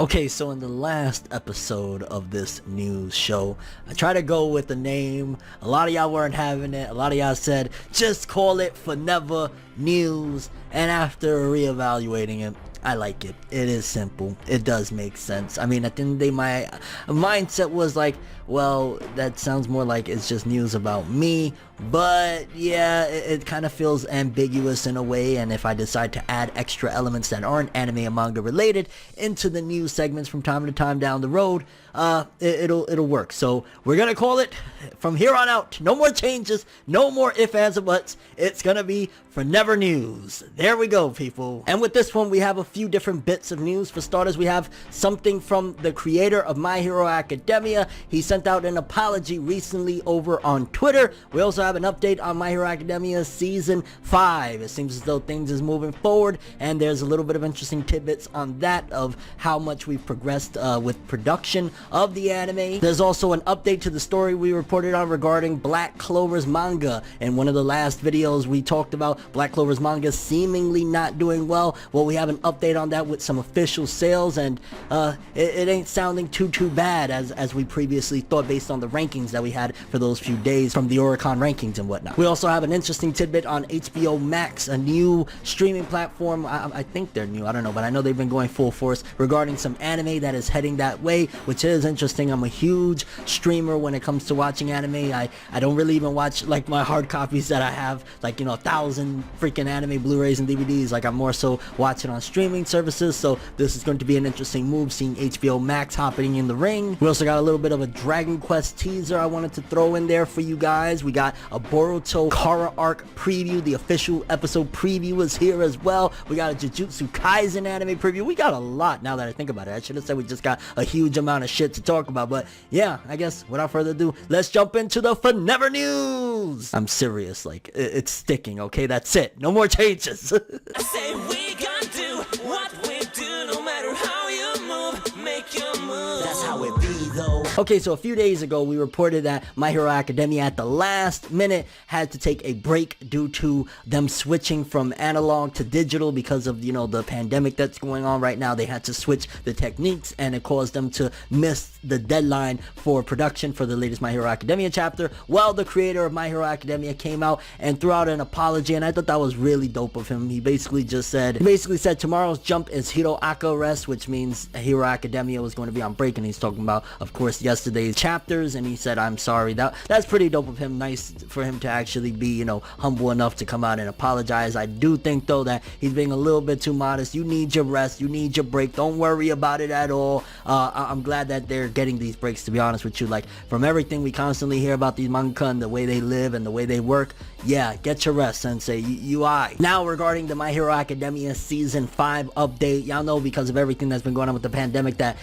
Okay, so in the last episode of this news show, I tried to go with the name. A lot of y'all weren't having it. A lot of y'all said, just call it Forever News. And after reevaluating it, I like it. It is simple. It does make sense. I mean, at the end of the day, my mindset was like, well, that sounds more like it's just news about me. But yeah, it kind of feels ambiguous in a way, and if I decide to add extra elements that aren't anime and manga related into the news segments from time to time down the road, it'll work. So we're gonna call it from here on out. No more changes, no more ifs, ands, or buts. It's gonna be Forever News. There we go, people. And with this one, we have a few different bits of news. For starters, we have something from the creator of My Hero Academia. He sent out an apology recently over on Twitter. We also have an update on My Hero Academia Season 5. It seems as though things is moving forward, and there's a little bit of interesting tidbits on that of how much we've progressed with production of the anime. There's also an update to the story we reported on regarding Black Clover's manga. In one of the last videos, we talked about Black Clover's manga seemingly not doing well. Well, we have an update on that with some official sales, and it ain't sounding too bad as we previously thought based on the rankings that we had for those few days from the Oricon rankings and whatnot. We also have an interesting tidbit on HBO Max, a new streaming platform. I think they're new, I don't know, but I know they've been going full force regarding some anime that is heading that way, which is interesting. I'm a huge streamer when it comes to watching anime. I don't really even watch like my hard copies that I have, like, you know, 1,000 freaking anime Blu-rays and DVDs. Like, I'm more so watching on streaming services, so this is going to be an interesting move, seeing HBO Max hopping in the ring. We also got a little bit of a Dragon Quest teaser I wanted to throw in there for you guys. We got a Boruto Kara arc preview. The official episode preview is here as well. We got a Jujutsu Kaisen anime preview. We got a lot now that I think about it. I should have said we just got a huge amount of shit to talk about, but yeah, I guess without further ado, let's jump into the Forever News. I'm serious, like, it's sticking, okay? That's it. No more changes. I say we gonna do what we do, no matter how you move, make your move. That's how it be, though. Okay, so a few days ago, we reported that My Hero Academia at the last minute had to take a break due to them switching from analog to digital because of, you know, the pandemic that's going on right now. They had to switch the techniques, and it caused them to miss the deadline for production for the latest My Hero Academia chapter. Well, the creator of My Hero Academia came out and threw out an apology, and I thought that was really dope of him. He basically said tomorrow's jump is Hiroaka rest, which means Hero Academia was going to be on break, and he's talking about, of course, yesterday's chapters, and he said, I'm sorry. That's pretty dope of him. Nice for him to actually be, you know, humble enough to come out and apologize. I do think, though, that he's being a little bit too modest. You need your rest. You need your break. Don't worry about it at all. I'm glad that they're getting these breaks, to be honest with you. Like, from everything we constantly hear about these manga and the way they live and the way they work, yeah, get your rest, sensei. You aight. Now, regarding the My Hero Academia Season 5 update, y'all know because of everything that's been going on with the pandemic that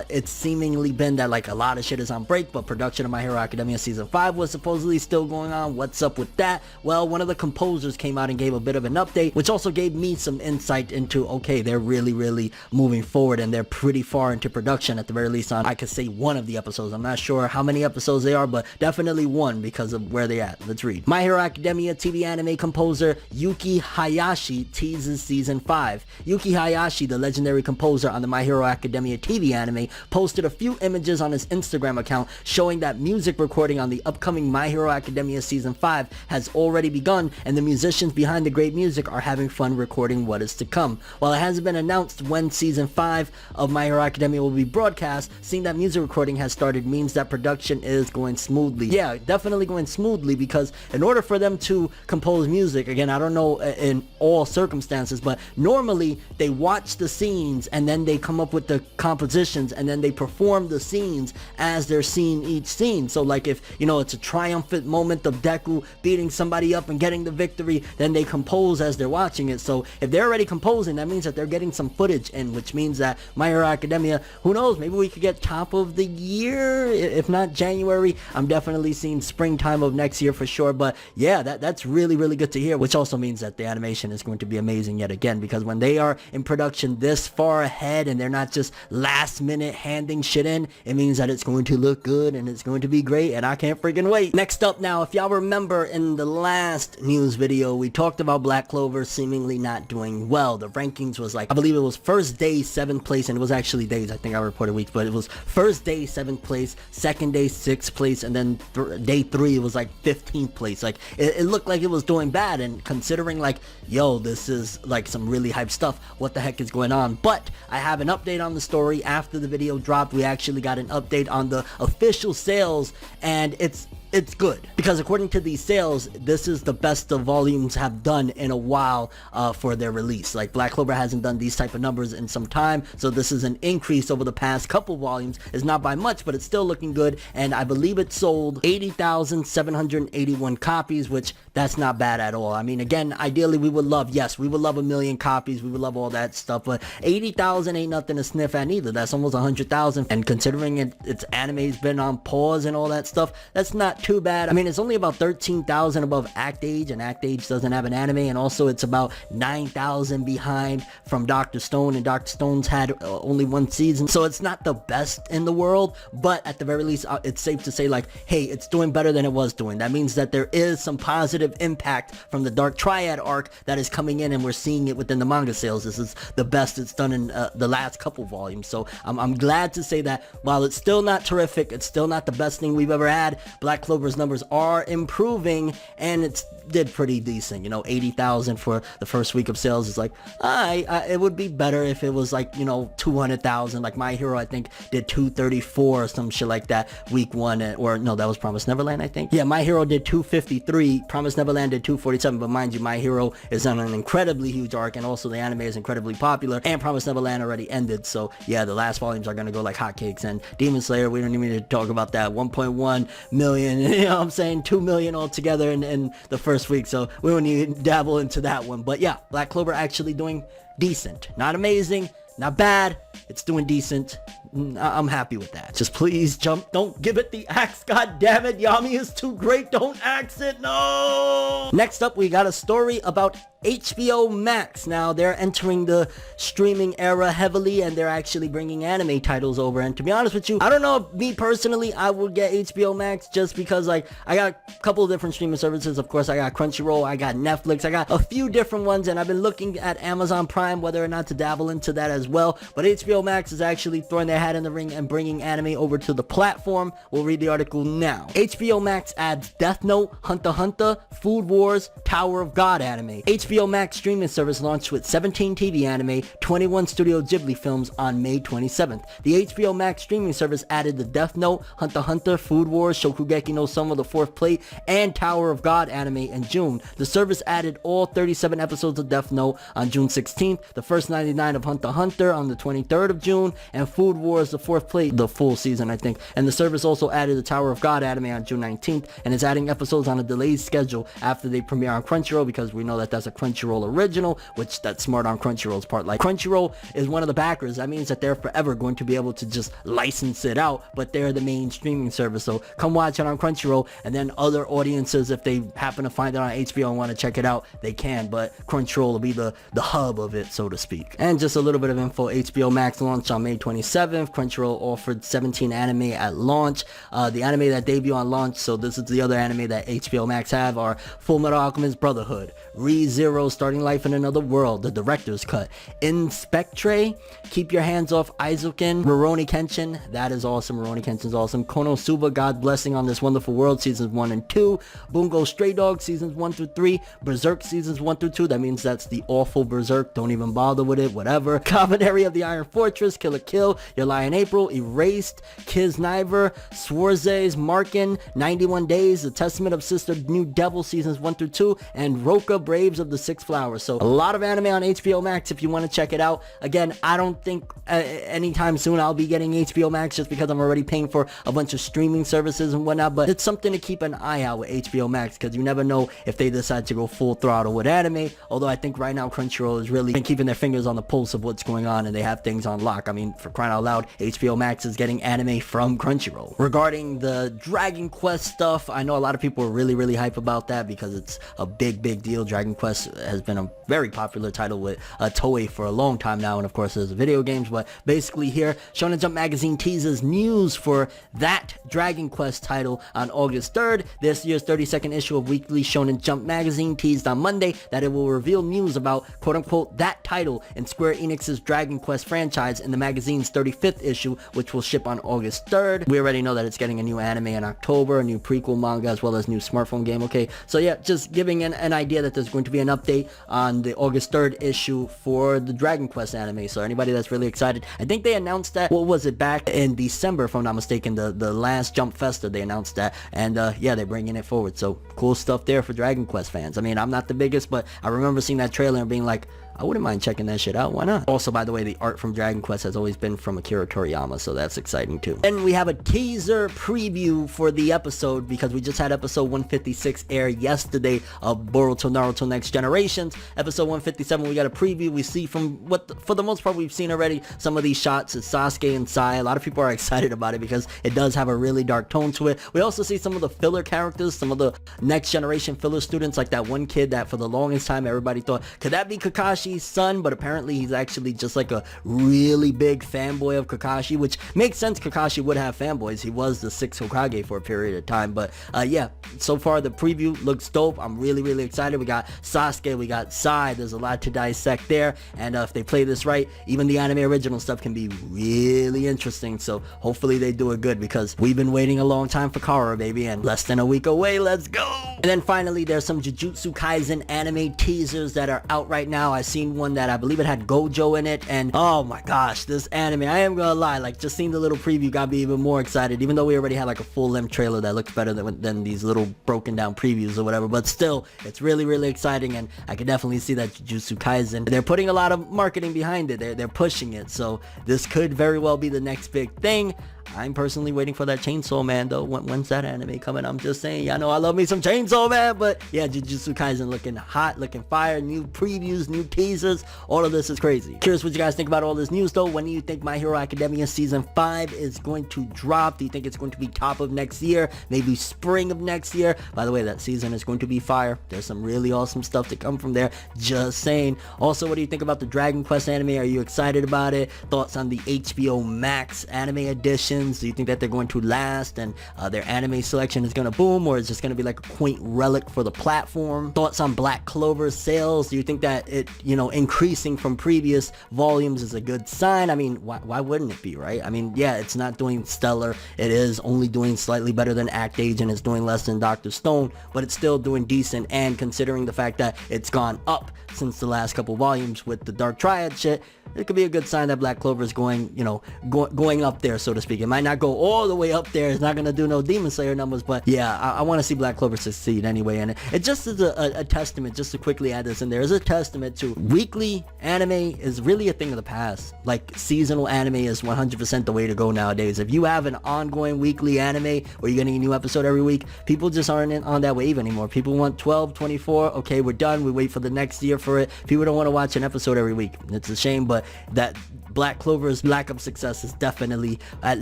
it's seemingly been that, like, a lot of shit is on break, but production of My Hero Academia Season 5 was supposedly still going on. What's up with that? Well, one of the composers came out and gave a bit of an update, which also gave me some insight into, okay, they're really moving forward, and they're pretty far into production, at the very least, on, I could say, one of the episodes. I'm not sure how many episodes they are, but definitely one because of where they at. Let's read. My Hero Academia TV anime composer Yuki Hayashi teases Season 5. Yuki Hayashi, the legendary composer on the My Hero Academia TV anime, posted a few images on his Instagram account showing that music recording on the upcoming My Hero Academia Season 5 has already begun, and the musicians behind the great music are having fun recording what is to come. While it hasn't been announced when Season 5 of My Hero Academia will be broadcast, seeing that music recording has started means that production is going smoothly. Yeah, definitely going smoothly, because in order for them to compose music, again, I don't know in all circumstances, but normally they watch the scenes and then they come up with the compositions and then they perform the scenes as they're seeing each scene. So like if, you know, it's a triumphant moment of Deku beating somebody up and getting the victory, then they compose as they're watching it. So if they're already composing, that means that they're getting some footage in, which means that My Hero Academia, who knows, maybe we could get top of the year, if not January. I'm definitely seeing springtime of next year for sure, but yeah, that's really good to hear, which also means that the animation is going to be amazing yet again, because when they are in production this far ahead and they're not just last minute handing shit in, it means that it's it's going to look good and it's going to be great, and I can't freaking wait. Next up now, if y'all remember in the last news video, we talked about Black Clover seemingly not doing well. The rankings was like, I believe it was first day 7th place, and it was actually days, I think I reported weeks, but it was first day 7th place, second day 6th place, and then day 3 it was like 15th place. Like it looked like it was doing bad, and considering like, yo, this is like some really hype stuff, what the heck is going on? But I have an update on the story. After the video dropped, we actually got an update on the official sales, and it's good, because according to these sales, this is the best the volumes have done in a while for their release. Like Black Clover hasn't done these type of numbers in some time, so this is an increase over the past couple volumes. It's not by much, but it's still looking good, and I believe it sold 80,781 copies, which that's not bad at all. I mean, again, ideally we would love, yes, we would love 1 million copies, we would love all that stuff, but 80,000 ain't nothing to sniff at either. That's almost 100,000, and considering its anime's been on pause and all that stuff, that's not too bad. I mean, it's only about 13,000 above Act Age, and Act Age doesn't have an anime, and also it's about 9,000 behind from Dr. Stone, and Dr. Stone's had only 1 season, so it's not the best in the world, but at the very least, it's safe to say like, hey, it's doing better than it was doing. That means that there is some positive impact from the Dark Triad arc that is coming in, and we're seeing it within the manga sales. This is the best it's done in the last couple volumes, so I'm glad to say that while it's still not terrific, it's still not the best thing we've ever had, Black Clover's numbers are improving, and it's did pretty decent. You know, 80,000 for the first week of sales is like, it would be better if it was like, you know, 200,000. Like My Hero, I think, did 234 or some shit like that week 1, or no, that was Promised Neverland, I think. Yeah, My Hero did 253, Promised Neverland did 247, but mind you, My Hero is on an incredibly huge arc, and also the anime is incredibly popular, and Promised Neverland already ended, so yeah, the last volumes are gonna go like hotcakes. And Demon Slayer, we don't even need to talk about that. 1.1 million, you know what I'm saying, 2 million altogether in the first week, so we won't even dabble into that one. But yeah, Black Clover actually doing decent, not amazing, not bad, it's doing decent. I'm happy with that. Just please jump, don't give it the axe, god damn it, Yami is too great, don't axe it, no! Next up, we got a story about HBO Max. Now, they're entering the streaming era heavily, and they're actually bringing anime titles over, and to be honest with you, I don't know if me personally, I would get HBO Max just because, like, I got a couple of different streaming services. Of course, I got Crunchyroll, I got Netflix, I got a few different ones, and I've been looking at Amazon Prime, whether or not to dabble into that as well, but HBO Max is actually throwing their hat in the ring and bringing anime over to the platform. We'll read the article now. HBO Max adds Death Note, Hunter x Hunter, Food Wars, Tower of God anime. HBO Max streaming service launched with 17 TV anime, 21 Studio Ghibli films on May 27th. The HBO Max streaming service added the Death Note, Hunter x Hunter, Food Wars, Shokugeki no Soma the Fourth Plate, and Tower of God anime in June. The service added all 37 episodes of Death Note on June 16th, the first 99 of Hunter x Hunter on the 23rd of June, and Food Wars the Fourth Plate, the full season, I think. And the service also added the Tower of God anime on June 19th, and is adding episodes on a delayed schedule after they premiere on Crunchyroll, because we know that that's a Crunchyroll original, which that's smart on Crunchyroll's part. Like, Crunchyroll is one of the backers. That means that they're forever going to be able to just license it out, but they're the main streaming service, so come watch it on Crunchyroll, and then other audiences, if they happen to find it on HBO and want to check it out, they can, but Crunchyroll will be the hub of it, so to speak. And just a little bit of info, HBO Max launched on May 27th. Crunchyroll offered 17 anime at launch. The anime that debut on launch, so this is the other anime that HBO Max have, are Fullmetal Alchemist Brotherhood, Re:Zero Starting Life in Another World, the director's cut, Inspectre, Keep Your Hands Off Aizuken, Rurouni Kenshin, that is awesome, Rurouni Kenshin's awesome, Konosuba, God Blessing on This Wonderful World, seasons 1 and 2, Bungo Stray Dogs, seasons 1 through 3, Berserk, seasons 1 through 2, that means that's the awful Berserk, don't even bother with it, whatever, Kabaneri of the Iron Fortress, Kill la Kill, Your Lie in April, Erased, Kisniver, Swarze's Markin, 91 Days, The Testament of Sister New Devil, seasons 1 through 2, and Roka Braves of the Six Flowers. So a lot of anime on HBO Max if you want to check it out. Again, I don't think anytime soon I'll be getting HBO Max, just because I'm already paying for a bunch of streaming services and whatnot, but it's something to keep an eye out with HBO Max, because you never know if they decide to go full throttle with anime, although I think right now Crunchyroll is really keeping their fingers on the pulse of what's going on, and they have things on lock. I mean, for crying out loud, HBO Max is getting anime from Crunchyroll. Regarding the Dragon Quest stuff, I know a lot of people are really hype about that, because it's a big deal. Dragon Dragon Quest has been a very popular title with Toei for a long time now, and of course there's video games, but basically here, Shonen Jump Magazine teases news for that Dragon Quest title on August 3rd. This year's 32nd issue of Weekly Shonen Jump Magazine teased on Monday that it will reveal news about quote-unquote that title in Square Enix's Dragon Quest franchise in the magazine's 35th issue, which will ship on August 3rd. We already know that it's getting a new anime in October, a new prequel manga, as well as new smartphone game. Okay, so yeah, just giving an idea that there's going to be an update on the August 3rd issue for the Dragon Quest anime. So anybody that's really excited, I think they announced that, what was it, back in December, if I'm not mistaken, the last Jump Festa, they announced that, and yeah, they're bringing it forward. So cool stuff there for Dragon Quest fans. I mean, I'm not the biggest, but I remember seeing that trailer and being like, I wouldn't mind checking that shit out. Why not? Also, by the way, the art from Dragon Quest has always been from Akira Toriyama, so that's exciting too. And we have a teaser preview for the episode, because we just had episode 156 air yesterday of Boruto Naruto Next Generations. Episode 157, we got a preview. We see from what, for the most part, we've seen already some of these shots. It's Sasuke and Sai. A lot of people are excited about it because it does have a really dark tone to it. We also see some of the filler characters, some of the Next Generation filler students, like that one kid that for the longest time everybody thought, could that be Kakashi's son? But apparently he's actually just like a really big fanboy of Kakashi, which makes sense. Kakashi would have fanboys. He was the 6th Hokage for a period of time. But yeah, so far the preview looks dope. I'm really excited. We got Sasuke, we got Sai. There's a lot to dissect there, and if they play this right, even the anime original stuff can be really interesting. So hopefully they do it good, because we've been waiting a long time for Kara, baby, and less than a week away. Let's go. And then finally, there's some Jujutsu Kaisen anime teasers that are out right now. I seen one that I believe it had Gojo in it, and oh my gosh, this anime, I am gonna lie, like just seeing the little preview got me even more excited, even though we already had like a full-length trailer that looks better than these little broken down previews or whatever. But still, it's really exciting, and I can definitely see that Jujutsu Kaisen, they're putting a lot of marketing behind it. They're pushing it, so this could very well be the next big thing. I'm personally waiting for that Chainsaw Man though. When's that anime coming? I'm just saying, y'all know I love me some Chainsaw Man. But yeah, Jujutsu Kaisen looking hot, looking fire, new previews, new teasers, all of this is crazy. Curious what you guys think about all this news though. When do you think My Hero Academia season 5 is going to drop? Do you think it's going to be top of next year, maybe spring of next year? By the way, that season is going to be fire. There's some really awesome stuff to come from there, just saying. Also, what do you think about the Dragon Quest anime? Are you excited about it? Thoughts on the HBO Max Anime edition? Do you think that they're going to last and their anime selection is going to boom, or is just going to be like a quaint relic for the platform? Thoughts on Black Clover's sales? Do you think that it, you know, increasing from previous volumes is a good sign? I mean, why wouldn't it be, right? I mean, yeah, it's not doing stellar. It is only doing slightly better than Act Age, and it's doing less than Dr. Stone, but it's still doing decent. And considering the fact that it's gone up since the last couple volumes with the Dark Triad shit, it could be a good sign that Black Clover is going, you know, going up there, so to speak. It might not go all the way up there. It's not going to do no Demon Slayer numbers, but yeah, I want to see Black Clover succeed anyway. And it just is a testament, just to quickly add this in there, is a testament to weekly anime is really a thing of the past. Like, seasonal anime is 100% the way to go nowadays. If you have an ongoing weekly anime where you're getting a new episode every week, people just aren't on that wave anymore. People want 12, 24, okay, we're done. We wait for the next year for it. People don't want to watch an episode every week. It's a shame, but that Black Clover's lack of success is definitely, at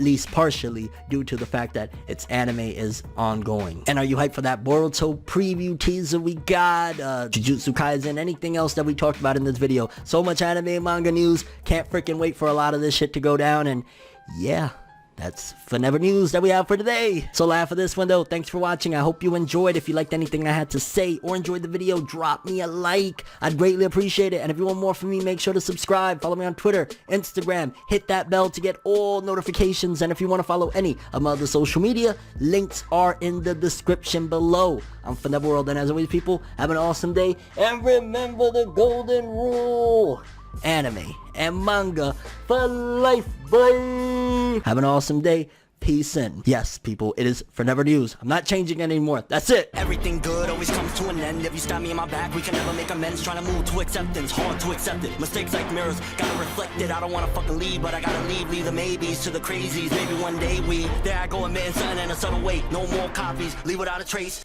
least partially, due to the fact that its anime is ongoing. And are you hyped for that Boruto preview teaser we got? Jujutsu Kaisen, anything else that we talked about in this video? So much anime and manga news. Can't freaking wait for a lot of this shit to go down. And yeah, that's Forever News that we have for today. So laugh for this one though. Thanks for watching. I hope you enjoyed. If you liked anything I had to say or enjoyed the video, drop me a like. I'd greatly appreciate it. And if you want more from me, make sure to subscribe. Follow me on Twitter, Instagram. Hit that bell to get all notifications. And if you want to follow any of my other social media, links are in the description below. I'm ForneverWorld, and as always, people, have an awesome day. And remember the golden rule: anime and manga for life, boy. Have an awesome day. Peace in. Yes, people, it is Forever News. I'm not changing anymore. That's it. Everything good always comes to an end. If you stab me in my back, we can never make amends. Trying to move to acceptance, hard to accept it. Mistakes like mirrors, gotta reflect it. I don't wanna fucking leave, but I gotta leave. Leave the maybes to the crazies. Maybe one day there I go, admitting something in a subtle way. No more copies, leave without a trace.